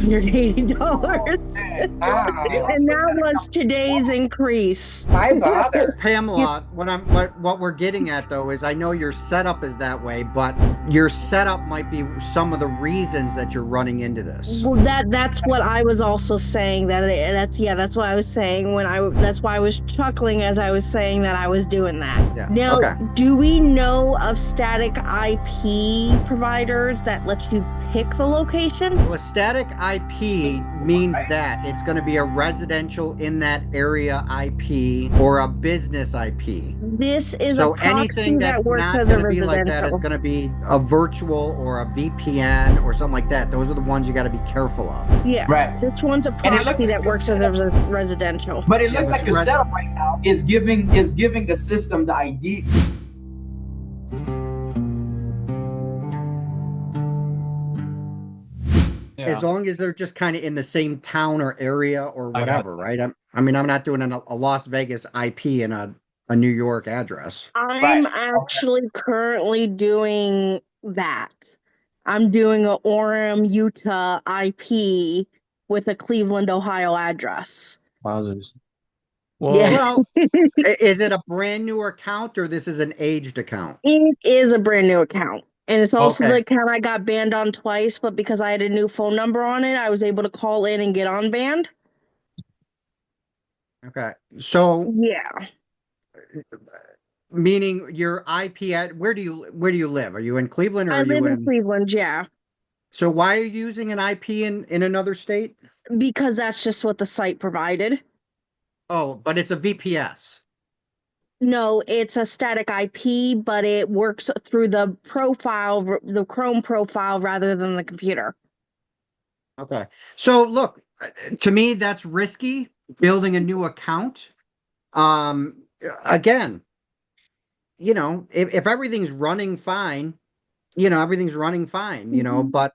$580. And that was today's increase. Why bother? Pamela, what we're getting at though is I know your setup is that way, but your setup might be some of the reasons that you're running into this. Well, that's what I was also saying. That's what I was saying that's why I was chuckling as I was saying that I was doing that. Yeah. Now, Okay. do we know of static IP providers that let you pick the location? Well, a static IP means that it's going to be a residential in that area IP or a business IP. This is So a proxy anything that that's works not as a going to be like that is residential. going to be a virtual or a VPN or something like that. Those are the ones you got to be careful of. Yeah, Right. this one's a proxy that works as a residential. But it looks Yeah, like your setup right now is giving the system the ID. Yeah. As long as they're just kind of in the same town or area or whatever, right? I'm not doing a Las Vegas IP and a New York address. I'm actually currently doing that. I'm doing a Orem, Utah IP with a Cleveland, Ohio address. Wowzers. Well, is it a brand new account or this is an aged account? It is a brand new account. And it's also Okay. the account I got banned on twice, but because I had a new phone number on it, I was able to call in and get on banned. Okay. So Yeah. meaning your IP at where do you live? Are you in Cleveland or I are you live in in Cleveland, yeah. So why are you using an IP in another state? Because that's just what the site provided. Oh, but it's a VPS. No, it's a static IP, but it works through the Chrome profile rather than the computer. Okay. So look, to me that's risky building a new account. Again, if everything's running fine, everything's running fine, but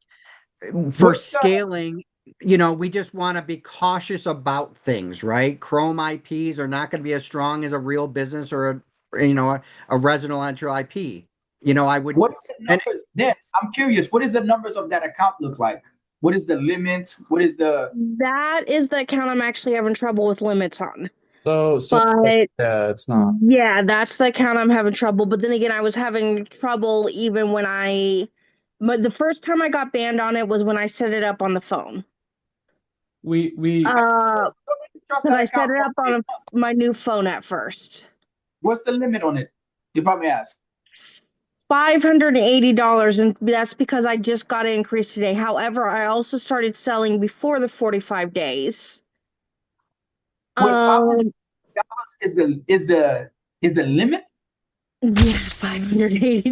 for scaling, we just want to be cautious about things, right? Chrome IPs are not going to be as strong as a real business or a residential IP. I would. What is the numbers then? I'm curious. What is the numbers of that account look like? What is the limit? What is the? That is the account I'm actually having trouble with limits on. So it's not. Yeah, that's the account I'm having trouble. But then again, I was having trouble even when the first time I got banned on it was when I set it up on the phone. We because I set it up on my new phone at first. What's the limit on it, if I may ask? $580, and that's because I just got it increased today. However, I also started selling before the 45 days. Wait, $500 is the limit? Yeah, $580.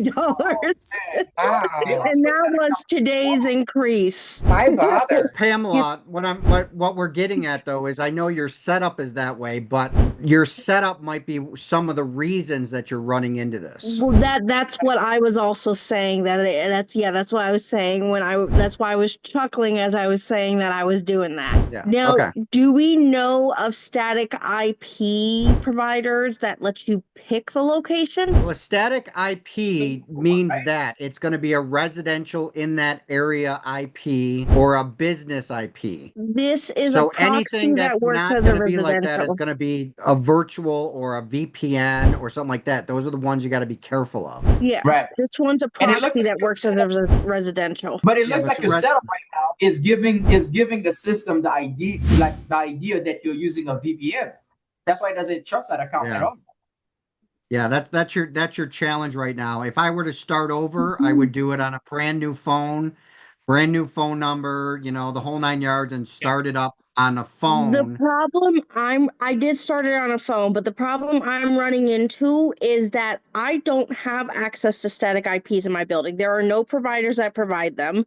And that was today's increase. Why bother? Pamela, what we're getting at though is I know your setup is that way, but your setup might be some of the reasons that you're running into this. Well, that's what I was also saying. That's what I was saying that's why I was chuckling as I was saying that I was doing that. Yeah. Now, Okay. do we know of static IP providers that let you pick the location? Well, a static IP means that it's going to be a residential in that area IP or a business IP. This is So a proxy anything that's that works not as a going to be like that is residential. going to be a virtual or a VPN or something like that. Those are the ones you got to be careful of. Yeah, Right. this one's a proxy that works as a residential. But it looks like your setup right now is giving the system the ID, like the idea that you're using a VPN. That's why it doesn't trust that account at all. Yeah, that's your challenge right now. If I were to start over, I would do it on a brand new phone number, the whole 9 yards, and start it up on a phone. The problem I did start it on a phone, but the problem I'm running into is that I don't have access to static IPs in my building. There are no providers that provide them.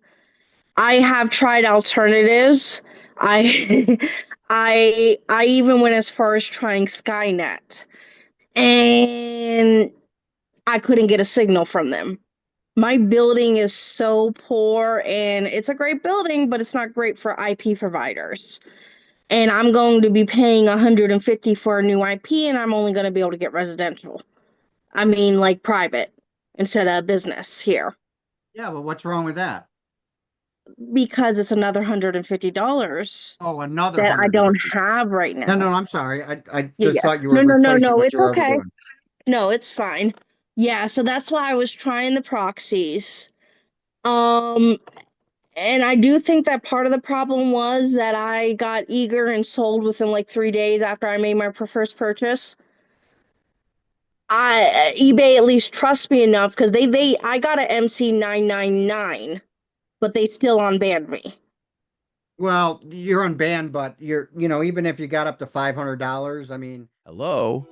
I have tried alternatives. I even went as far as trying Skynet, and I couldn't get a signal from them. My building is so poor, and it's a great building, but it's not great for IP providers. And I'm going to be paying $150 for a new IP, and I'm only going to be able to get residential. I mean, like private instead of business here. Yeah, but what's wrong with that? because it's another $150 Oh, another that I don't 150. have right now. No, I'm sorry. I Yeah, just yeah. thought you were No, replacing what it's you're already okay. doing. No, it's fine. Yeah, so that's why I was trying the proxies. Um, and I do think that part of the problem was that I got eager and sold within like 3 days after I made my first purchase. eBay at least trusts me enough because I got a MC 999, but they still unbanned me. Well, you're unbanned, but even if you got up to $500, I mean. Hello,